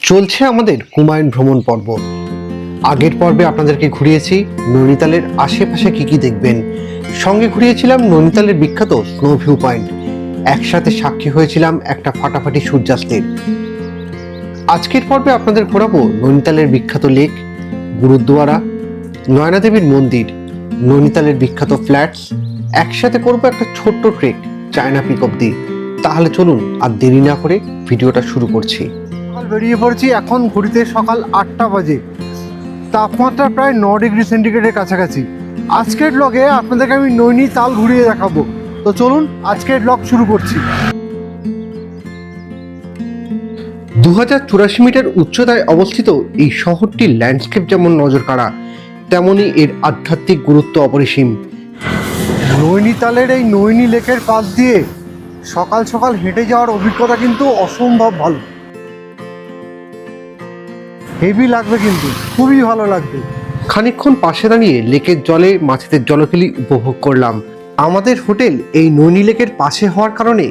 চলছে আমাদের কুমায়ুন ভ্রমণ পর্ব। আগের পর্বে আপনাদেরকে ঘুরিয়েছি নৈনিতালের আশেপাশে কি কি দেখবেন, সঙ্গে ঘুরিয়েছিলাম নৈনিতালের বিখ্যাত স্নো ভিউ পয়েন্ট। একসাথে সাক্ষী হয়েছিলাম একটা ফাটাফাটি সূর্যাস্তের। আজকের পর্বে আপনাদের ঘোরাবো নৈনিতালের বিখ্যাত লেক, গুরুদ্বারা, নয়না দেবীর মন্দির, নৈনিতালের বিখ্যাত ফ্ল্যাটস। একসাথে করবো একটা ছোট্ট ট্রেক চায়না পিক অব্দি। তাহলে চলুন আর দেরি না করে ভিডিওটা শুরু করছি। সকাল বেরিয়ে পড়েছি, এখন ঘড়িতে সকাল 8টা বাজে। তাপমাত্রা প্রায় 9 ডিগ্রি সেন্টিগ্রেডের কাছাকাছি। আজকের ব্লগে আপনাদেরকে আমি নৈনিতাল ঘুরিয়ে দেখাবো। তো চলুন আজকের ব্লগ শুরু করছি। 2084 মিটার উচ্চতায় অবস্থিত এই শহরটির ল্যান্ডস্কেপ যেমন নজর কাড়া, তেমনি এর আধ্যাত্মিক গুরুত্ব অপরিসীম। নৈনিতালের এই নৈনি লেকের পাশ দিয়ে সকাল সকাল হেঁটে যাওয়ার অভিজ্ঞতা কিন্তু অসম্ভব ভালো। হেভি লাগবে, কিন্তু খুবই ভালো লাগবে। খানিকক্ষণ পাশে দাঁড়িয়ে লেকের জলে মাছেদের জলকেলি উপভোগ করলাম। আমাদের হোটেল এই নৈনি লেকের পাশে হওয়ার কারণে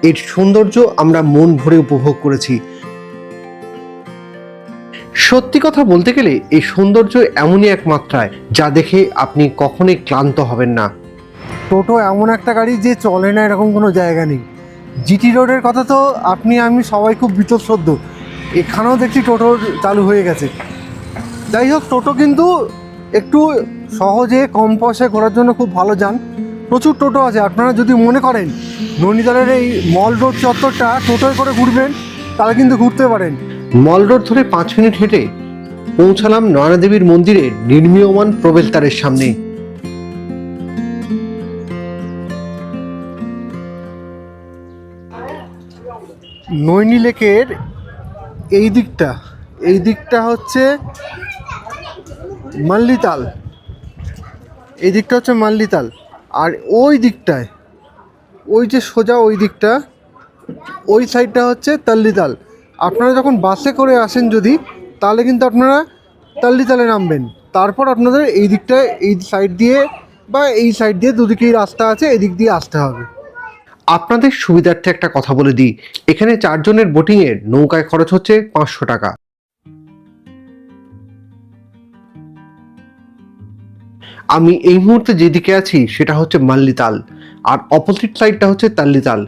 এর সৌন্দর্য আমরা মন ভরে উপভোগ করেছি। সত্যি কথা বলতে গেলে এই সৌন্দর্য এমনই এক মাত্রায় যা দেখে আপনি কখনোই ক্লান্ত হবেন না। টোটো এমন একটা গাড়ি যে চলে না এরকম কোনো জায়গা নেই। জিটি রোডের কথা তো আমি সবাই খুব বীতশ্রদ্ধ, এখানেও দেখছি টোটো চালু হয়ে গেছে। যাই হোক, টোটো কিন্তু একটু সহজে কম পয়সায় ঘোরার জন্য খুব ভালো যান। প্রচুর টোটো আছে। আপনারা যদি মনে করেন নৈনিতালের এই মল রোড চত্বরটা টোটোয় করে ঘুরবেন, তাহলে কিন্তু ঘুরতে পারেন। মল রোড ধরে 5 মিনিট হেঁটে পৌঁছালাম নয়না দেবীর মন্দিরের নির্মীয়মান প্রবেশদ্বারের সামনে। নৈনি লেকের এই দিকটা হচ্ছে মাল্লিতাল, আর ওই দিকটায়, ওই যে সোজা ওই দিকটা, ওই সাইডটা হচ্ছে তাল্লিতাল। আপনারা যখন বাসে করে আসেন যদি, তাহলে কিন্তু আপনারা তাল্লিতালে নামবেন। তারপর আপনাদের এই দিকটায়, এই সাইড দিয়ে বা এই সাইড দিয়ে দুদিকেই রাস্তা আছে, এদিক দিয়ে আসতে হবে। আপনাদের সুবিধার্থে একটা কথা বলে দিই, এখানে 4 জনের বোটিংয়ের নৌকায় খরচ হচ্ছে 500 টাকা। আমি এই মুহূর্তে যেদিকে আছি সেটা হচ্ছে মাল্লিতাল, আর অপোজিট সাইডটা হচ্ছে তাল্লিতাল।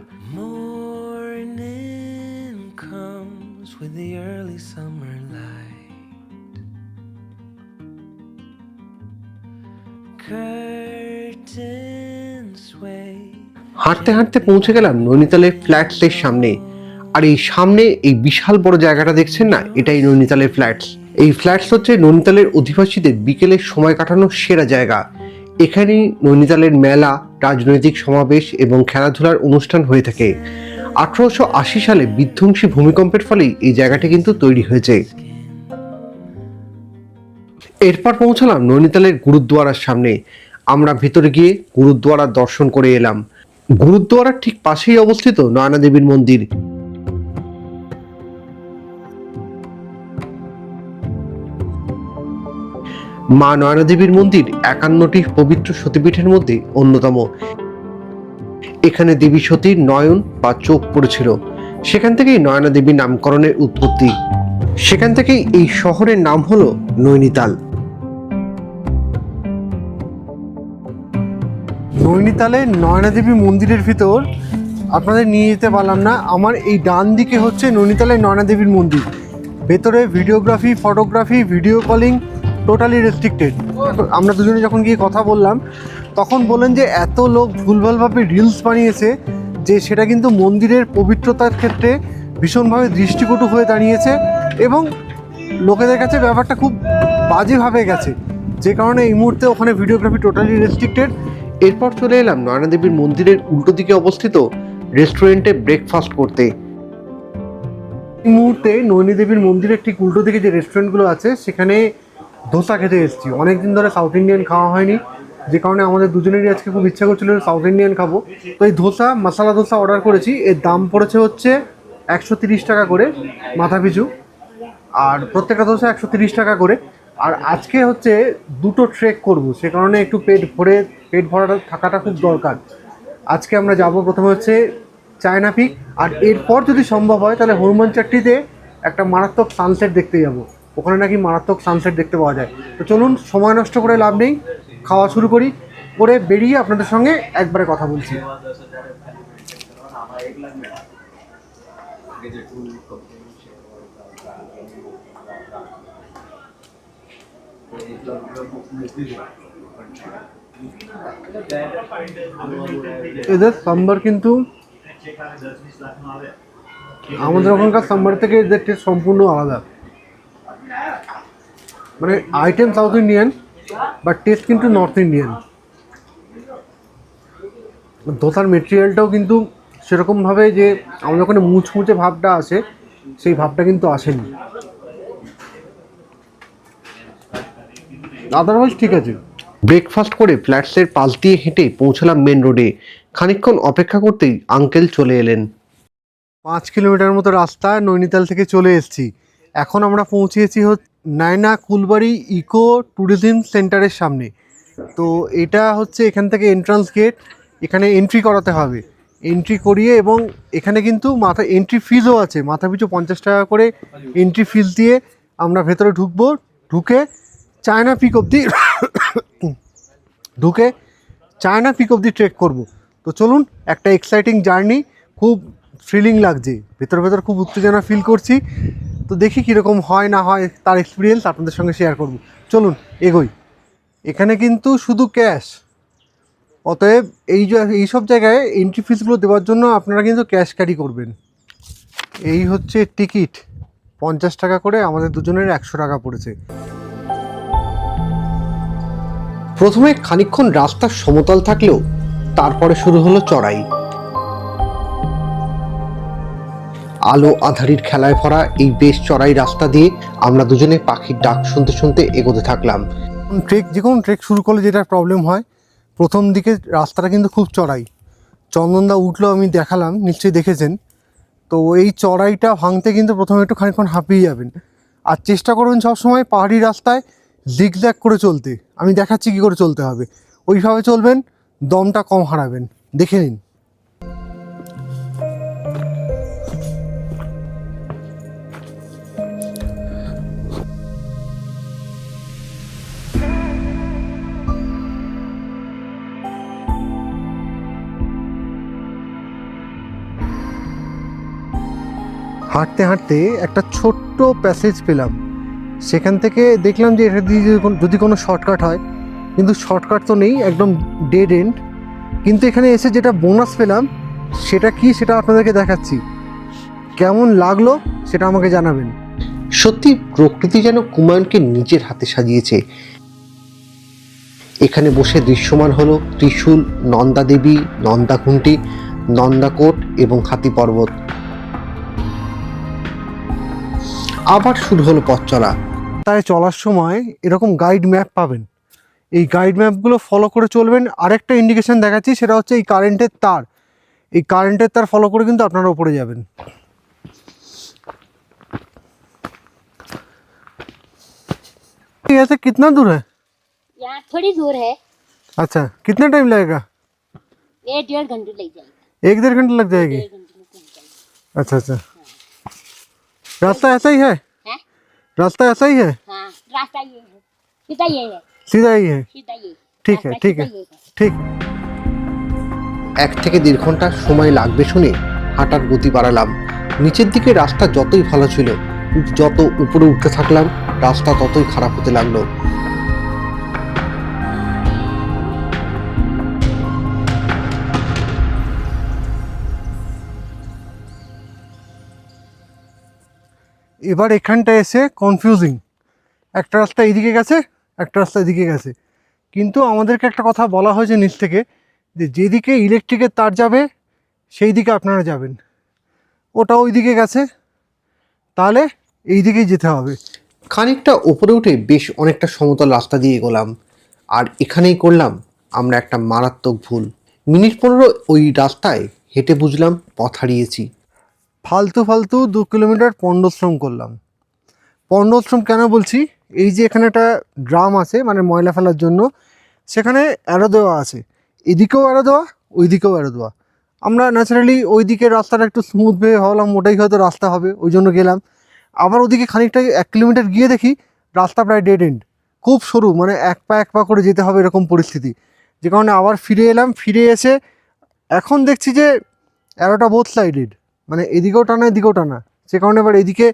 হাঁটতে হাঁটতে পৌঁছে গেলাম নৈনিতালের ফ্ল্যাটসের সামনে। আর এই সামনে এই বিশাল বড় জায়গাটা দেখছেন না, এটাই নৈনিতালের ফ্ল্যাটস। এই ফ্ল্যাটস হচ্ছে নৈনিতালের অধিবাসীদের বিকেলের সময় কাটানোর সেরা জায়গা। এখানেই নৈনিতালের মেলা, রাজনৈতিক সমাবেশ এবং খেলাধুলার অনুষ্ঠান হয়ে থাকে। 1880 সালে বিধ্বংসী ভূমিকম্পের ফলেই এই জায়গাটি কিন্তু তৈরি হয়েছে। এরপর পৌঁছালাম নৈনিতালের গুরুদ্বারার সামনে। আমরা ভেতরে গিয়ে গুরুদ্বারার দর্শন করে এলাম। গুরুদ্বারার ঠিক পাশেই অবস্থিত নয়না দেবীর মন্দির। মা নয়না দেবীর মন্দির 51টি পবিত্র সতীপীঠের মধ্যে অন্যতম। এখানে দেবী সতীর নয়ন বা চোখ পড়েছিল, সেখান থেকেই নয়না দেবীর নামকরণের উৎপত্তি। সেখান থেকেই এই শহরের নাম হলো নৈনিতাল। নৈনিতালে নয়না দেবী মন্দিরের ভিতর আপনাদের নিয়ে যেতে পারলাম না। আমার এই ডান দিকে হচ্ছে নৈনিতালের নয়না দেবীর মন্দির। ভেতরে videography, photography, video calling totally restricted. আমরা দুজনে যখন গিয়ে কথা বললাম, তখন বললেন যে এত লোক ভুলভালভাবে রিলস বানিয়েছে যে সেটা কিন্তু মন্দিরের পবিত্রতার ক্ষেত্রে ভীষণভাবে দৃষ্টিকটু হয়ে দাঁড়িয়েছে এবং লোকেদের কাছে ব্যাপারটা খুব বাজেভাবে গেছে, যে কারণে এই মুহূর্তে ওখানে ভিডিওগ্রাফি টোটালি রেস্ট্রিক্টেড। এরপর চলে এলাম নয়না দেবীর মন্দিরের উল্টো দিকে অবস্থিত রেস্টুরেন্টে ব্রেকফাস্ট করতে। এই মুহূর্তে নৈনি দেবীর মন্দিরের ঠিক উল্টো দিকে যে রেস্টুরেন্টগুলো আছে, সেখানে ধোসা খেতে এসেছি। অনেকদিন ধরে সাউথ ইন্ডিয়ান খাওয়া হয়নি, যে কারণে আমাদের দুজনেরই আজকে খুব ইচ্ছা করছিল সাউথ ইন্ডিয়ান খাবো। তো এই ধোসা, মশলা ধোসা অর্ডার করেছি। এর দাম পড়েছে হচ্ছে 130 টাকা করে মাথা পিছু, আর প্রত্যেকটা ধোসা 130 টাকা করে। আর আজকে হচ্ছে 2টো ট্রেক করব, সে কারণে একটু পেট ভরাটা থাকাটা খুব দরকার। আজকে আমরা যাব প্রথমে হচ্ছে চায়না পিক, আর এরপর যদি সম্ভব হয় তাহলে হনুমান চাট্টিতে একটা মারাত্মক সানসেট দেখতে যাব। ওখানে নাকি মারাত্মক সানসেট দেখতে পাওয়া যায়। তো চলুন, সময় নষ্ট করে লাভ নেই, খাওয়া শুরু করি, করে বেরিয়ে আপনাদের সঙ্গে একবারে কথা বলছি। এদের সাম্বার কিন্তু আমাদের ওখানকার সাম্বার থেকে এদের টেস্ট সম্পূর্ণ আলাদা। মানে item south Indian, but test কিন্তু নর্থ ইন্ডিয়ান। ধোসার মেটেরিয়ালটাও কিন্তু সেরকমভাবে যে আমাদের ওখানে মুচমুচে ভাবটা আসে, সেই ভাবটা কিন্তু আসেনি। আদারওয়াইজ ঠিক আছে। ব্রেকফাস্ট করে ফ্ল্যাটসের পাশ দিয়ে হেঁটে পৌঁছলাম মেন রোডে। খানিকক্ষণ অপেক্ষা করতেই আঙ্কেল চলে এলেন। 5 কিলোমিটার মতো রাস্তা নৈনিতাল থেকে চলে এসেছি। এখন আমরা পৌঁছেছি নায়না কুলবাড়ি ইকো ট্যুরিজম সেন্টারের সামনে। তো এটা হচ্ছে এখান থেকে এন্ট্রান্স গেট, এখানে এন্ট্রি করাতে হবে। এন্ট্রি করিয়ে এবং এখানে কিন্তু এন্ট্রি ফিজও আছে, মাথা পিছু 50 টাকা করে এন্ট্রি ফিজ দিয়ে আমরা ভেতরে ঢুকবো। ঢুকে চায়না পিক অবধি ট্রেক করব। তো চলুন, একটা এক্সাইটিং জার্নি, খুব থ্রিলিং লাগছে, ভেতর খুব উত্তেজনা ফিল করছি। তো দেখি কীরকম হয় না হয়, তার এক্সপিরিয়েন্স আপনাদের সঙ্গে শেয়ার করব। চলুন এগোই। এখানে কিন্তু শুধু ক্যাশ, অতএব এইসব জায়গায় এন্ট্রি ফিসগুলো দেওয়ার জন্য আপনারা কিন্তু ক্যাশ ক্যারি করবেন। এই হচ্ছে টিকিট, 50 টাকা করে, আমাদের দুজনের 100 টাকা পড়েছে। প্রথমে খানিকক্ষণ রাস্তার সমতল থাকলেও তারপরে শুরু হলো চড়াই। আলো আঁধারির খেলায় ভরা এই বেশ চড়াই রাস্তা দিয়ে আমরা দুজনে পাখির ডাক শুনতে শুনতে এগোতে থাকলাম। যে কোনো ট্রেক শুরু করলে যেটা প্রবলেম হয়, প্রথম দিকে রাস্তাটা কিন্তু খুব চড়াই। চন্দনদা উঠলো, আমি দেখালাম, নিশ্চয়ই দেখেছেন। তো এই চড়াইটা ভাঙতে কিন্তু প্রথমে একটু খানিকক্ষণ হাঁপিয়ে যাবেন। আর চেষ্টা করবেন সবসময় পাহাড়ি রাস্তায় জিগজ্যাগ করে চলতে। আমি দেখাচ্ছি কী করে চলতে হবে, ওইভাবে চলবেন, দমটা কম হারাবেন। দেখে নিন। হাঁটতে হাঁটতে একটা ছোট্ট প্যাসেজ পেলাম, সেখান থেকে দেখলাম যে এটা দিয়ে যদি কোনো শর্টকাট হয়, কিন্তু শর্টকাট তো নেই, একদম ডেড এন্ড। কিন্তু এখানে এসে যেটা বোনাস পেলাম, সেটা কি সেটা আপনাদেরকে দেখাচ্ছি। কেমন লাগলো সেটা আমাকে জানাবেন। সত্যি প্রকৃতি যেন কুমায়ুনকে নিজের হাতে সাজিয়েছে। এখানে বসে দৃশ্যমান হলো ত্রিশূল, নন্দা দেবী, নন্দাকুণ্টি, নন্দাকোট এবং হাতি পর্বত। আবার শুরু হলো পথ চলা। তাই চলার সময় এরকম গাইড ম্যাপ পাবেন, এই গাইড ম্যাপগুলো ফলো করে চলবেন। আরেকটা ইন্ডিকেশন দেখাচ্ছি, সেটা হচ্ছে এই কারেন্টের তার। এই কারেন্টের তার ফলো করে কিন্তু আপনারা উপরে যাবেন। यहाँ से कितना दूर है? यहाँ थोड़ी दूर है। अच्छा, कितना टाइम लगेगा? 1-1.5 घंटे लग जाएगा। 1-1.5 घंटे लग जाएगी? 1.5 घंटे में पहुंच जाएगा। अच्छा अच्छा, रास्ता ऐसा ही है? हैं? रास्ता ऐसा ही है? हाँ, रास्ता ये है, सीधा ये है, सीधा ही है? सीधा ये। ठीक है रास्ता ठीक है सीधा ये ঠিক। 1 থেকে 1.5 ঘন্টা সময় লাগবে শুনে হাঁটার গতি বাড়ালাম। নিচের দিকে রাস্তা যতই ভালো ছিল, যত উপরে উঠতে থাকলাম রাস্তা ততই খারাপ হতে লাগলো। এবার এখানটা এসে কনফিউজিং, একটা রাস্তা এইদিকে গেছে, একটা রাস্তা এদিকে গেছে। কিন্তু আমাদেরকে একটা কথা বলা হয়েছে নিচ থেকে, যে যেদিকে ইলেকট্রিকের তার যাবে সেই দিকে আপনারা যাবেন। ওটা ওই দিকে গেছে, তাহলে এই দিকেই যেতে হবে। খানিকটা ওপরে উঠে বেশ অনেকটা সমতল রাস্তা দিয়ে এগোলাম, আর এখানেই করলাম আমরা একটা মারাত্মক ভুল। মিনিট 15 ওই রাস্তায় হেঁটে বুঝলাম পথ হারিয়েছি। ফালতু 2 কিলোমিটার পণ্ডশ্রম করলাম। পণ্ডশ্রম কেন বলছি, এই যে এখানে একটা ড্রাম আছে, মানে ময়লা ফেলার জন্য, সেখানে অ্যারো দেওয়া আছে। এদিকেও এড়ো দেওয়া ওইদিকেও এড়ো দেওয়া। আমরা ন্যাচারালি ওই দিকের রাস্তাটা একটু স্মুথ ভেবে ভাবলাম ওটাই হয়তো রাস্তা হবে, ওই জন্য গেলাম। আবার ওদিকে খানিকটা 1 কিলোমিটার গিয়ে দেখি রাস্তা প্রায় ডেড এন্ড, খুব সরু, মানে এক পা করে যেতে হবে এরকম পরিস্থিতি। যে কারণে আবার ফিরে এলাম, ফিরে এসে এখন দেখছি যে অ্যারোটা বোথ সাইডেড, মানে এদিকেও টানা এদিকেও টানা। সে কারণে এবার এদিকে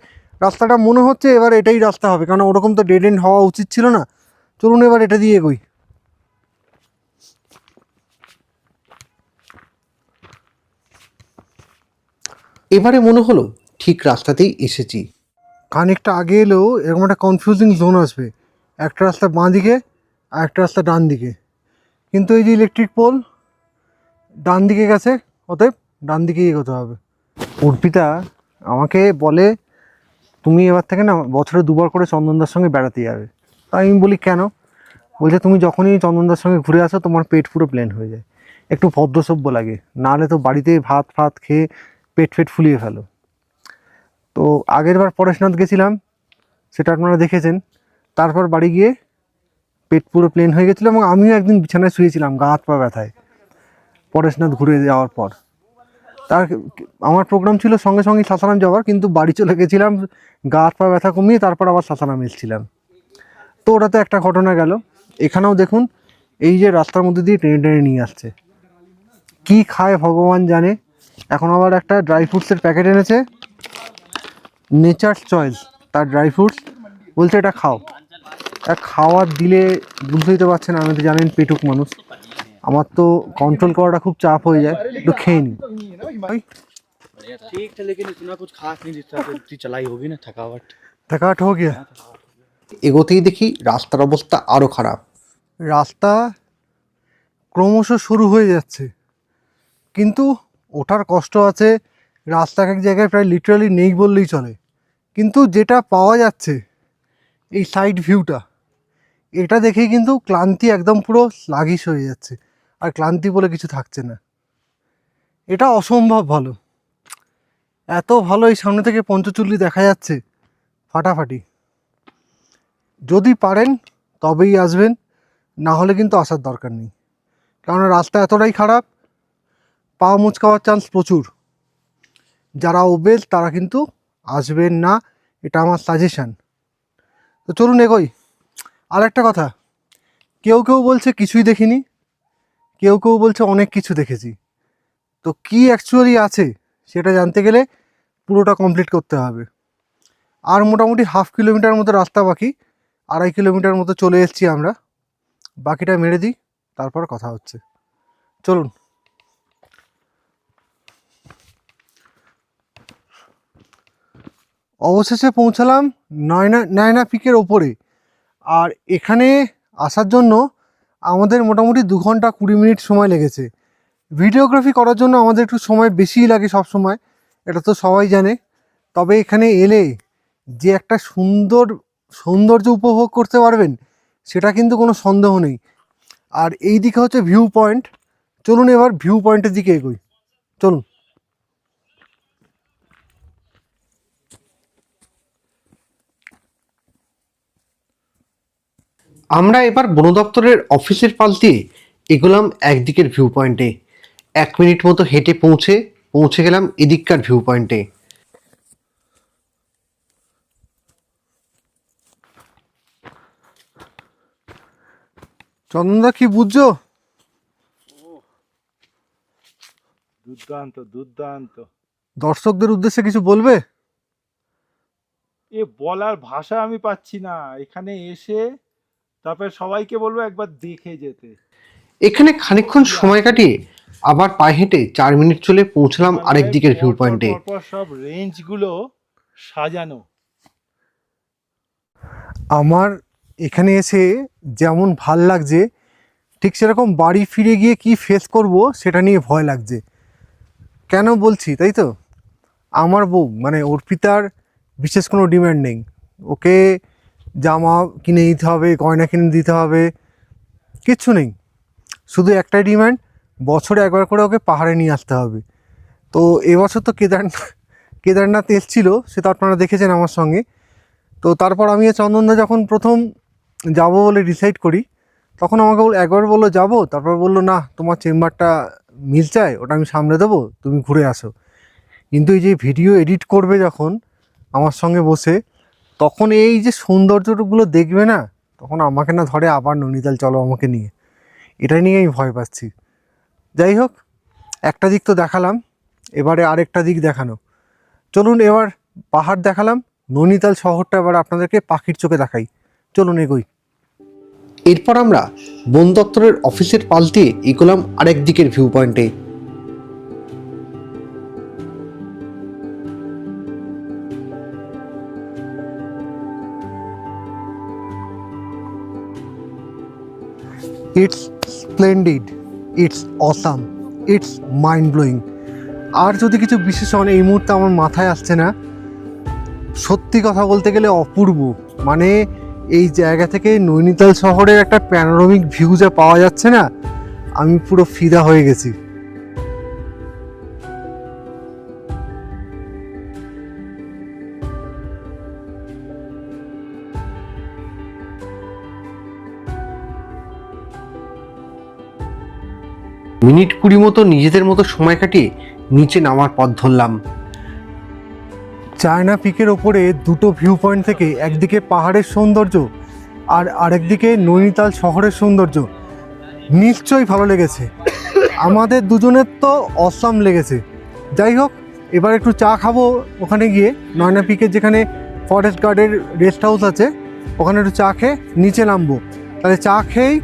রাস্তাটা মনে হচ্ছে এবার এটাই রাস্তা হবে, কারণ ওরকম তো ডেড এন্ড হওয়া উচিত ছিল না। চলুন এবার এটা দিয়ে এগোই। এবারে মনে হলো ঠিক রাস্তাতেই এসেছি। খানিকটা আগে এলেও এরকম একটা কনফিউজিং জোন আসবে, একটা রাস্তা বাঁ দিকে আর একটা রাস্তা ডান দিকে, কিন্তু এই যে ইলেকট্রিক পোল ডান দিকে গেছে, অতএব ডান দিকেই এগোতে হবে। অর্পিতা আমাকে বলে তুমি এবার থেকে না বছরে 2বার করে চন্দনদার সঙ্গে বেড়াতে যাবে। তাই আমি বলি কেন? বলছে তুমি যখনই চন্দনদার সঙ্গে ঘুরে আসো তোমার পেট পুরো প্লেন হয়ে যায়, একটু ভদ্রসভ্য লাগে, নাহলে তো বাড়িতে ভাত ফাত খেয়ে পেট ফুলিয়ে ফেলো। তো আগের বার পরেশনাথ গেছিলাম, সেটা আপনারা দেখেছেন। তারপর বাড়ি গিয়ে পেট পুরো প্লেন হয়ে গেছিলো এবং আমিও একদিন বিছানায় শুয়েছিলাম গা হাত পা ব্যথায় পরেশনাথ ঘুরে যাওয়ার পর। আমার প্রোগ্রাম ছিল সঙ্গে সঙ্গে সাসারাম যাওয়ার, কিন্তু বাড়ি চলে গেছিলাম গা হাত পা ব্যথা কমিয়ে, তারপর আবার সাসারাম এসেছিলাম। তো ওটা তো একটা ঘটনা গেল। এখানেও দেখুন এই যে রাস্তার মধ্যে দিয়ে টেনে টেনে নিয়ে আসছে, কি খায় ভগবান জানে। এখন আবার একটা ড্রাই ফ্রুটসের প্যাকেট এনেছে, নেচার চয়েস তার ড্রাই ফ্রুটস, বলছে এটা খাও। খাওয়ার দিলে বুঝতে দিতে পারছে না, আমি তো জানেন পেটুক মানুষ, আমার তো কন্ট্রোল করাটা খুব চাপ হয়ে যায়, একটু খেয়ে নিই। ठीक था लेकिन इतना कुछ खास नहीं दिखता, तो चलाई होगी ना, थकावट हो गया। এগোতেই দেখি রাস্তার অবস্থা আরও খারাপ, রাস্তা ক্রমশ শুরু হয়ে যাচ্ছে, কিন্তু ওঠার কষ্ট আছে। রাস্তা এক জায়গায় প্রায় লিটারালি নেই বললেই চলে, কিন্তু যেটা পাওয়া যাচ্ছে এই সাইড ভিউটা, এটা দেখেই কিন্তু ক্লান্তি একদম পুরো স্লাগিশ হয়ে যাচ্ছে, আর ক্লান্তি বলে কিছু থাকছে না। এটা অসম্ভব ভালো, এত ভালো এই সামনে থেকে পঞ্চচুল্লি দেখা যাচ্ছে ফাটাফাটি। যদি পারেন তবেই আসবেন, না হলে কিন্তু আসার দরকার নেই, কারণ রাস্তা এতটাই খারাপ, পা মুচকাওয়ার চান্স প্রচুর। যারা ওবেজ তারা কিন্তু আসবেন না, এটা আমার সাজেশান। তো চলুন এগোই। আর একটা কথা, কেউ কেউ বলছে কিছুই দেখিনি, কেউ কেউ বলছে অনেক কিছু দেখেছি। তো কি অ্যাকচুয়ালি আছে সেটা জানতে গেলে পুরোটা কমপ্লিট করতে হবে। আর মোটামুটি 1/2 কিলোমিটার মতো রাস্তা বাকি, 2.5 কিলোমিটার মতো চলে এসেছি আমরা। বাকিটা মেরে দিই, তারপর কথা হচ্ছে। চলুন। অবশেষে পৌঁছালাম নয়না পিকের ওপরে। আর এখানে আসার জন্য আমাদের মোটামুটি 2 ঘন্টা 20 মিনিট সময় লেগেছে। ভিডিওগ্রাফি করার জন্য আমাদের একটু সময় বেশিই লাগে সব সময়, এটা তো সবাই জানে। তবে এখানে এলে যে একটা সৌন্দর্য উপভোগ করতে পারবেন সেটা কিন্তু কোনো সন্দেহ নেই। আর এই দিকে হচ্ছে ভিউ পয়েন্ট। চলুন এবার ভিউ পয়েন্টের দিকে এগোই, চলুন। আমরা এবার বন দপ্তরের অফিসের পাশ দিয়ে এগোলাম একদিকের ভিউ পয়েন্টে। 1 মিনিট মতো হেঁটে পৌঁছে গেলাম এদিককার ভিউ পয়েন্টে। চন্দনদা কি বুঝছো? দুর্দান্ত দুর্দান্ত। দর্শকদের উদ্দেশ্যে কিছু বলবে? এ বলার ভাষা আমি পাচ্ছি না, এখানে এসে তারপরে সবাইকে বলবো একবার দেখে যেতে। এখানে খানিকক্ষণ সময় কাটিয়ে আবার পায়ে হেঁটে 4 মিনিট চলে পৌঁছলাম আরেক দিকের ভিউ পয়েন্টে। সব রেঞ্জগুলো সাজানো। আমার এখানে এসে যেমন ভাল লাগছে, ঠিক সেরকম বাড়ি ফিরে গিয়ে কি ফেস করব সেটা নিয়ে ভয় লাগছে। কেন বলছি তাই তো, আমার বউ মানে অর্পিতার বিশেষ কোনো ডিমান্ড নেই, ওকে জামা কিনে দিতে হবে, গয়না কিনে দিতে হবে, কিচ্ছু নেই। শুধু একটাই ডিমান্ড, বছরে একবার করে ওকে পাহাড়ে নিয়ে আসতে হবে। তো এবছর তো কেদারনাথ এসেছিল, সেটা আপনারা দেখেছেন আমার সঙ্গে। তো তারপর আমি চন্দনদা যখন প্রথম যাব বলে ডিসাইড করি, তখন আমাকে একবার বললো যাবো, তারপর বললো না তোমার চেম্বারটা মিল চাই, ওটা আমি সামলে দেবো, তুমি ঘুরে আসো। কিন্তু এই যে ভিডিও এডিট করবে যখন আমার সঙ্গে বসে, তখন এই যে সৌন্দর্যগুলো দেখবে না, তখন আমাকে না ধরে আবার নৈনিতাল চলো আমাকে নিয়ে, এটাই নিয়ে আমি ভয় পাচ্ছি। যাই হোক, একটা দিক তো দেখালাম, এবারে আরেকটা দিক দেখানো। চলুন এবার পাহাড় দেখালাম, নৈনিতাল শহরটা এবার আপনাদেরকে পাখির চোখে দেখাই। চলুন এগোই। এরপর আমরা বন দপ্তরের অফিসের পাল্টে এগোলাম আরেক দিকের view point. It's splendid, it's awesome, it's mind blowing. আর যদি কিছু বিশেষণ এই মুহূর্তে আমার মাথায় আসছে না। সত্যি কথা বলতে গেলে অপূর্ব, মানে এই জায়গা থেকে নৈনিতাল শহরের একটা প্যানোরামিক ভিউ যা পাওয়া যাচ্ছে না, আমি পুরো ফিদা হয়ে গেছি। মিনিট 20 মতো নিজেদের মতো সময় কাটিয়ে নিচে নামার পথ ধরলাম। চায়না পিকের ওপরে দুটো ভিউ পয়েন্ট থেকে একদিকে পাহাড়ের সৌন্দর্য আর আরেকদিকে নৈনিতাল শহরের সৌন্দর্য নিশ্চয়ই ভালো লেগেছে। আমাদের দুজনের তো অসাম লেগেছে। যাই হোক, এবার একটু চা খাবো ওখানে গিয়ে, নয়না পিকের যেখানে ফরেস্ট গার্ডের রেস্ট হাউস আছে, ওখানে একটু চা খেয়ে নিচে নামবো। তাহলে চা খেয়েই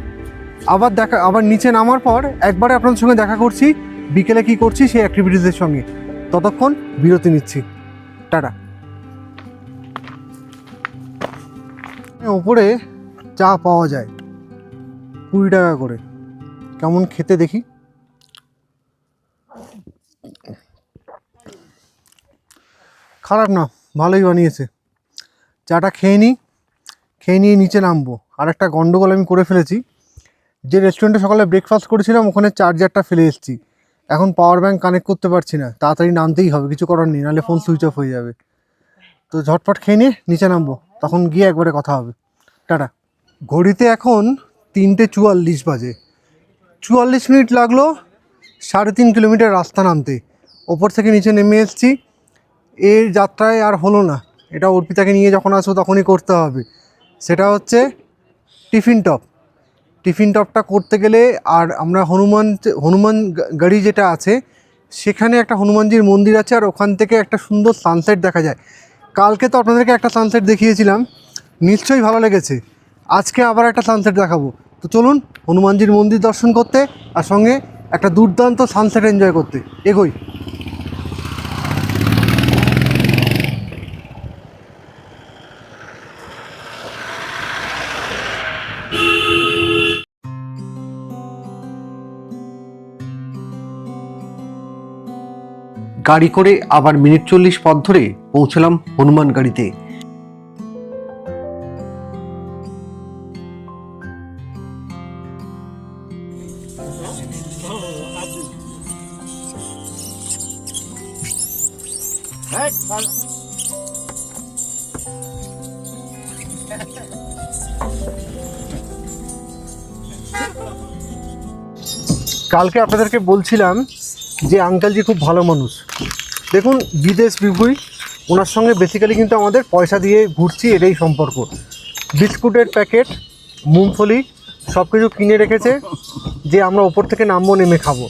আবার নিচে নামার পর একবারে আপনাদের সঙ্গে দেখা করছি বিকেলে কি করছি সেই অ্যাক্টিভিটিসের সঙ্গে। ততক্ষণ বিরতি নিচ্ছি, টাটা। ওপরে চা পাওয়া যায় 20 টাকা করে, কেমন খেতে দেখি। খারাপ না, ভালোই বানিয়েছে। চাটা খেয়ে নিয়ে নিচে নামবো। আর একটা গন্ডগোল আমি করে ফেলেছি, যে রেস্টুরেন্টে সকালে ব্রেকফাস্ট করেছিলাম ওখানে চার্জারটা ফেলে এসেছি, এখন পাওয়ার ব্যাঙ্ক কানেক্ট করতে পারছি না। তাড়াতাড়ি নামতেই হবে, কিছু করার নেই, নাহলে ফোন সুইচ অফ হয়ে যাবে। তো ঝটপট খেয়ে নিয়ে নিচে নামবো, তখন গিয়ে একবারে কথা হবে, টাটা। ঘড়িতে এখন 3:44 বাজে। 44 মিনিট লাগলো 3.5 কিলোমিটার রাস্তা নামতে। ওপর থেকে নিচে নেমে এসেছি। এর যাত্রায় আর হলো না, এটা অর্পিতাকে নিয়ে যখন আসবো তখনই করতে হবে। সেটা হচ্ছে টিফিন টপটা করতে গেলে, আর আমরা হনুমান গাড়ি যেটা আছে সেখানে একটা হনুমানজির মন্দির আছে, আর ওখান থেকে একটা সুন্দর সানসেট দেখা যায়। কালকে তো আপনাদেরকে একটা সানসেট দেখিয়েছিলাম, নিশ্চয়ই ভালো লেগেছে। আজকে আবার একটা সানসেট দেখাবো। তো চলুন হনুমানজির মন্দির দর্শন করতে আর সঙ্গে একটা দুর্দান্ত সানসেট এনজয় করতে এগোই। গাড়ি করে আবার মিনিট 40 পথ ধরে পৌঁছলাম হনুমান গাড়িতে। কালকে আপনাদেরকে বলছিলাম যে আঙ্কেলজি খুব ভালো মানুষ। দেখুন বিদেশ বিভূই, ওনার সঙ্গে বেসিক্যালি কিন্তু আমাদের পয়সা দিয়ে ঘুরছি, এটাই সম্পর্ক। বিস্কুটের প্যাকেট, মুংফলি সব কিছু কিনে রেখেছে যে আমরা ওপর থেকে নামবো, নেমে খাবো।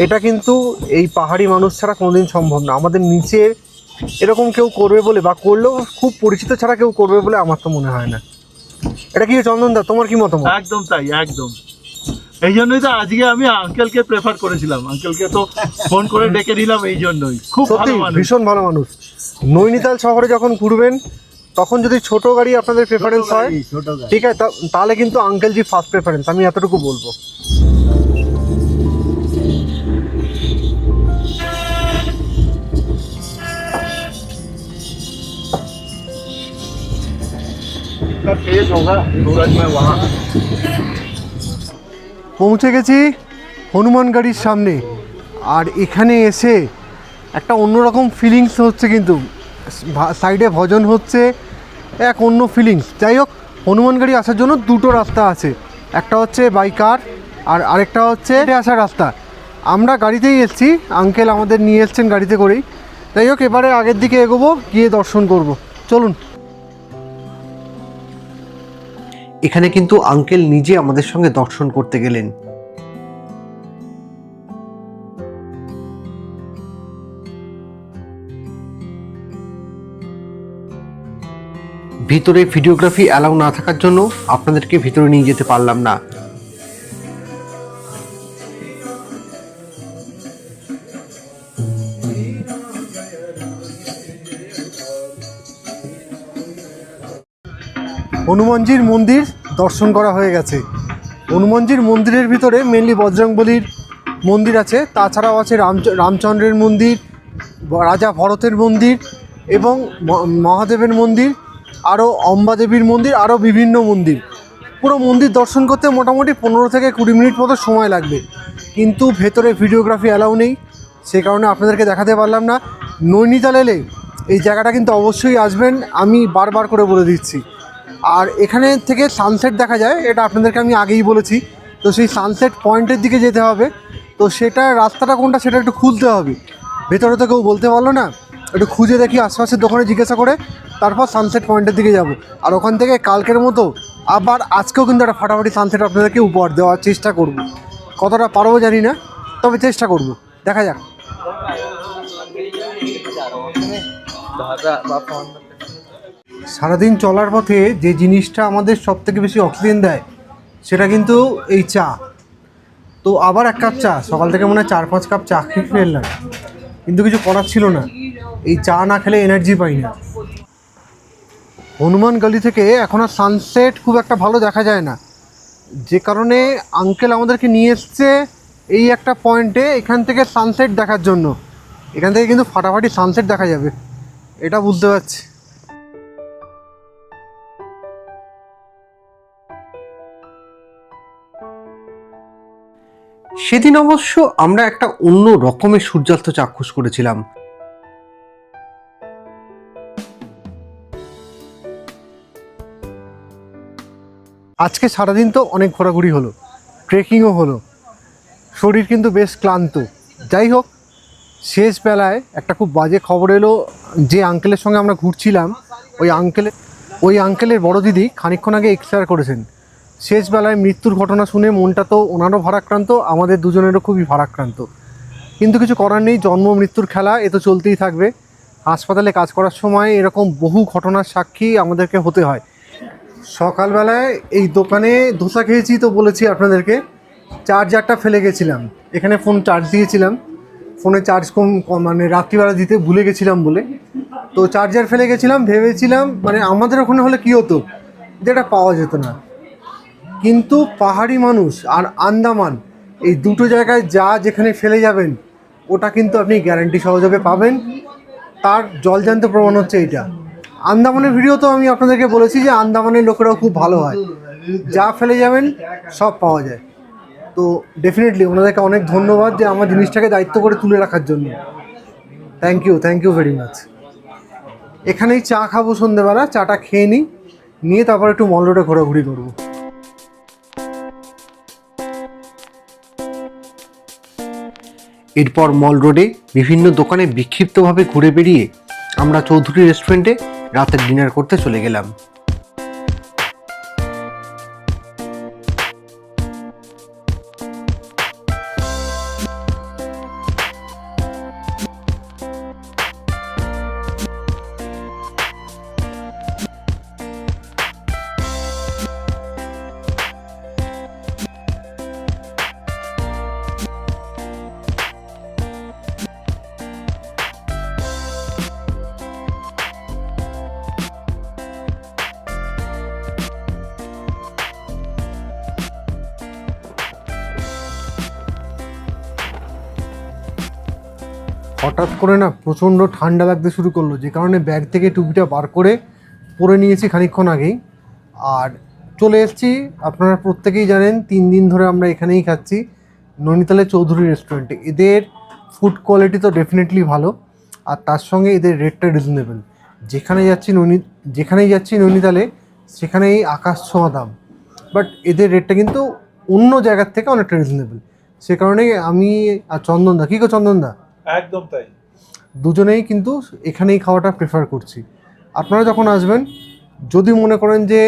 এটা কিন্তু এই পাহাড়ি মানুষ ছাড়া কোনোদিন সম্ভব না। আমাদের নিচে এরকম কেউ করবে বলে, বা করলেও খুব পরিচিত ছাড়া কেউ করবে বলে আমার তো মনে হয় না। এটা কি চন্দনদা, তোমার কি মতামত? একদম তাই, একদম। এই জন্যই তো আজকে আমি আঙ্কেলকে প্রেফার করেছিলাম, আঙ্কেলকে তো ফোন করে ডেকে নিলাম এই জন্যই। খুব ভালো মানুষ, ভীষণ ভালো মানুষ। নৈনিতাল শহরে যখন ঘুরবেন তখন যদি ছোট গাড়ি আপনাদের প্রেফারেন্স হয়, ঠিক আছে, তাহলে কিন্তু আঙ্কেলজি ফার্স্ট প্রেফারেন্স, আমি এতটুকু বলবো। পৌঁছে গেছি হনুমান গাড়ির সামনে, আর এখানে এসে একটা অন্যরকম ফিলিংস হচ্ছে, কিন্তু সাইডে ভজন হচ্ছে, এক অন্য ফিলিংস। যাই হোক, হনুমান গাড়ি আসার জন্য দুটো রাস্তা আছে, একটা হচ্ছে বাই কার আর আরেকটা হচ্ছে হেঁটে আসার রাস্তা। আমরা গাড়িতেই এসেছি, আঙ্কেল আমাদের নিয়ে এসছেন গাড়িতে করেই। যাই হোক, এবারে আগের দিকে এগোবো, গিয়ে দর্শন করব। চলুন। এখানে কিন্তু আঙ্কেল নিজে আমাদের সঙ্গে দর্শন করতে গেলেন। ভিতরে ভিডিওগ্রাফি অ্যালাউ না থাকার জন্য আপনাদেরকে ভিতরে নিয়ে যেতে পারলাম না। হনুমানজির মন্দির দর্শন করা হয়ে গেছে। হনুমানজির মন্দিরের ভিতরে মেনলি বজরংবলীর মন্দির আছে, তাছাড়াও আছে রামচন্দ্রের মন্দির, রাজা ভরতের মন্দির এবং মহাদেবের মন্দির, আরও অম্বা দেবীর মন্দির, আরও বিভিন্ন মন্দির। পুরো মন্দির দর্শন করতে মোটামুটি 15 থেকে 20 মিনিট মতো সময় লাগবে, কিন্তু ভেতরে ভিডিওগ্রাফি অ্যালাউ নেই, সে কারণে আপনাদেরকে দেখাতে পারলাম না। নৈনিতাল এলে এই জায়গাটা কিন্তু অবশ্যই আসবেন, আমি বারবার করে বলে দিচ্ছি। আর এখানে থেকে সানসেট দেখা যায়, এটা আপনাদেরকে আমি আগেই বলেছি। তো সেই সানসেট পয়েন্টের দিকে যেতে হবে, তো সেটা রাস্তাটা কোনটা সেটা একটু খুঁজতে হবে। ভেতরে তো কেউ বলতে পারলো না, একটু খুঁজে দেখি আশপাশের দোকানে জিজ্ঞাসা করে, তারপর সানসেট পয়েন্টের দিকে যাব। আর ওখান থেকে কালকের মতো আবার আজকেও কিন্তু একটা ফাটাফাটি সানসেট আপনাদেরকে উপহার দেওয়ার চেষ্টা করব। কতটা পারবো জানি না, তবে চেষ্টা করব, দেখা যাক। সারাদিন চলার পথে যে জিনিসটা আমাদের সব থেকে বেশি অক্সিজেন দেয় সেটা কিন্তু এই চা। তো আবার এক কাপ চা, সকাল থেকে মনে হয় 4-5 কাপ চা খেয়ে ফেললাম, কিন্তু কিছু করার ছিল না, এই চা না খেলে এনার্জি পাই না। হনুমান গলি থেকে এখন আর সানসেট খুব একটা ভালো দেখা যায় না, যে কারণে আঙ্কেল আমাদেরকে নিয়ে এসছে এই একটা পয়েন্টে, এখান থেকে সানসেট দেখার জন্য। এখান থেকে কিন্তু ফাটাফাটি সানসেট দেখা যাবে, এটা বুঝতে পারছি। সেদিন অবশ্য আমরা একটা অন্য রকমের সূর্যাস্ত চাক্ষুষ করেছিলাম। আজকে সারাদিন তো অনেক ঘোরাঘুরি হলো, ট্রেকিংও হলো, শরীর কিন্তু বেশ ক্লান্ত। যাই হোক, শেষ বেলায় একটা খুব বাজে খবর এলো। যে আঙ্কেলের সঙ্গে আমরা ঘুরছিলাম, ওই আঙ্কেলের বড় দিদি খানিকক্ষণ আগে এক্সপায়ার করেছেন। শেষ বেলায় মৃত্যুর ঘটনা শুনে মনটা তো ওনারও ভারাক্রান্ত, আমাদের দুজনেরও খুবই ভারাক্রান্ত। কিন্তু কিছু করার নেই, জন্ম মৃত্যুর খেলা, এ তো চলতেই থাকবে। হাসপাতালে কাজ করার সময় এরকম বহু ঘটনার সাক্ষী আমাদেরকে হতে হয়। সকালবেলায় এই দোকানে ধোসা খেয়েছি, তো বলেছি আপনাদেরকে, চার্জারটা ফেলে গেছিলাম। এখানে ফোন চার্জ দিয়েছিলাম, ফোনে চার্জ মানে রাত্রিবেলা দিতে ভুলে গেছিলাম বলে, তো চার্জার ফেলে গেছিলাম। ভেবেছিলাম মানে আমাদের ওখানে হলে কী হতো, যেটা পাওয়া যেত না। কিন্তু পাহাড়ি মানুষ আর আন্দামান, এই দুটো জায়গায় যা যেখানে ফেলে যাবেন ওটা কিন্তু আপনি গ্যারান্টি সহযোগে পাবেন। তার জলজান্ত প্রমাণ হচ্ছে এইটা। আন্দামানের ভিডিও তো আমি আপনাদেরকে বলেছি যে আন্দামানের লোকেরাও খুব ভালো হয়, যা ফেলে যাবেন সব পাওয়া যায়। তো ডেফিনেটলি ওনাদেরকে অনেক ধন্যবাদ যে আমার জিনিসটাকে দায়িত্ব করে তুলে রাখার জন্য। Thank you very much. এখানেই চা খাবো সন্ধ্যেবেলা, চাটা খেয়ে নিয়ে তারপর একটু মল রোডে ঘোরাঘুরি করবো। এরপর মল রোডে বিভিন্ন দোকানে বিক্ষিপ্তভাবে ঘুরে বেরিয়ে আমরা চৌধুরী রেস্টুরেন্টে রাতের ডিনার করতে চলে গেলাম। হঠাৎ করে না প্রচণ্ড ঠান্ডা লাগতে শুরু করলো, যে কারণে ব্যাগ থেকে টুপিটা বার করে পরে নিয়েছি খানিকক্ষণ আগেই। আর চলে এসেছি, আপনারা প্রত্যেকেই জানেন 3 দিন ধরে আমরা এখানেই খাচ্ছি, নৈনিতালের চৌধুরী রেস্টুরেন্টে। এদের ফুড কোয়ালিটি তো ডেফিনেটলি ভালো, আর তার সঙ্গে এদের রেটটা রিজনেবল। যেখানেই যাচ্ছি নৈনিতালে সেখানেই আকাশ ছোঁয়া দাম। বাট এদের রেটটা কিন্তু অন্য জায়গার থেকে অনেকটা রিজনেবল। সে কারণেই আমি আর চন্দনদা, কী গো চন্দনদা, একদম তাই। দুজনেই কিন্তু এখানেই খাওয়াটা প্রেফার করছি। আপনারা যখন আসবেন, যদি মনে করেন যে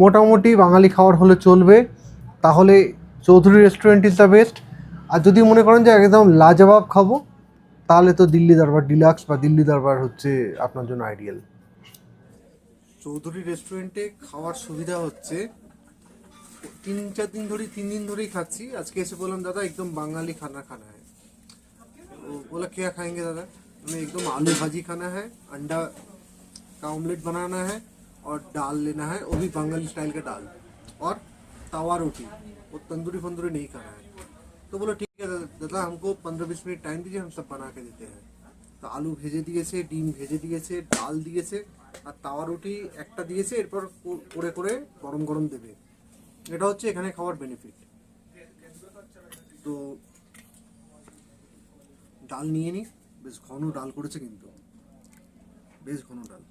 মোটামুটি বাঙালি খাবার হলে চলবে, তাহলে Chowdhury restaurant is the best. আর যদি মনে করেন যে একদম লাজবাব খাবো, তাহলে তো দিল্লি দরবার ডিলাক্স বা দিল্লি দরবার হচ্ছে আপনার জন্য আইডিয়াল। চৌধুরী রেস্টুরেন্টে খাওয়ার সুবিধা হচ্ছে 3 দিন ধরেই খাচ্ছি। আজকে এসে বললাম দাদা একদম বাঙালি खाना है। तो बोला क्या खाएंगे दादा? हमें एकदम आलू भाजी खाना है, अंडा का ऑमलेट बनाना है और दाल लेना है, वो भी बंगाली स्टाइल का दाल, और तवा रोटी, वो तंदूरी फंदूरी नहीं खाना है। तो बोला ठीक है दादा, हमको 15-20 मिनट टाइम दीजिए, हम सब बना के देते हैं। तो आलू भेजे दिएছে, ডিম ভেজে দিয়েছে, ডাল দিয়েছে, আর তাওয়া রুটি একটা দিয়েছে, এরপর করে করে গরম গরম দেবে। এটা হচ্ছে এখানে খাওয়ার বেনিফিট। তো ডাল নিয়ে নিই, বেশ ঘন ডাল করেছে, কিন্তু বেশ ঘন ডাল।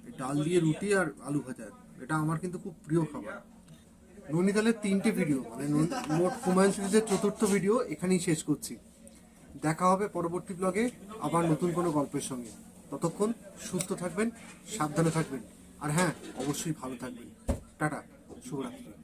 এই ডাল দিয়ে রুটি আর আলু ভাজা, এটা আমার কিন্তু খুব প্রিয় খাবার। নৈনিতালের 3টে ভিডিও, মানে মোট হুমায়ুন সিরিজের 4র্থ ভিডিও এখানেই শেষ করছি। দেখা হবে পরবর্তী ব্লগে আবার নতুন কোনো গল্পের সঙ্গে। ততক্ষণ সুস্থ থাকবেন, সাবধানে থাকবেন, আর হ্যাঁ, অবশ্যই ভালো থাকবেন। টাটা, শুভরাত্রি।